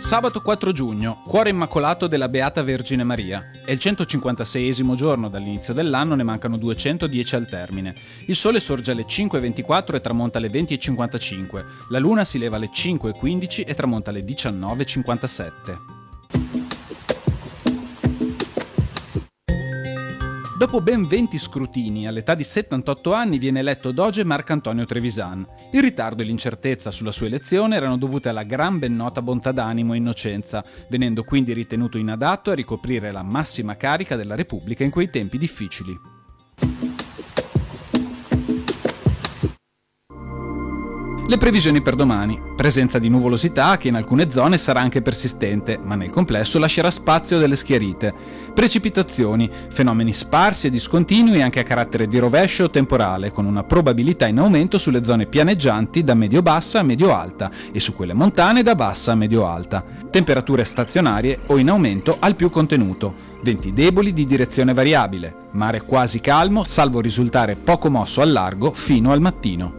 Sabato 4 giugno, Cuore Immacolato della Beata Vergine Maria. È il 156esimo giorno dall'inizio dell'anno, ne mancano 210 al termine. Il sole sorge alle 5:24 e tramonta alle 20:55. La luna si leva alle 5:15 e tramonta alle 19:57. Dopo ben 20 scrutini, all'età di 78 anni viene eletto doge Marcantonio Trevisan. Il ritardo e l'incertezza sulla sua elezione erano dovute alla gran ben nota bontà d'animo e innocenza, venendo quindi ritenuto inadatto a ricoprire la massima carica della Repubblica in quei tempi difficili. Le previsioni per domani. Presenza di nuvolosità che in alcune zone sarà anche persistente, ma nel complesso lascerà spazio delle schiarite. Precipitazioni, fenomeni sparsi e discontinui anche a carattere di rovescio o temporale, con una probabilità in aumento sulle zone pianeggianti da medio-bassa a medio-alta e su quelle montane da bassa a medio-alta. Temperature stazionarie o in aumento al più contenuto. Venti deboli di direzione variabile. Mare quasi calmo, salvo risultare poco mosso al largo fino al mattino.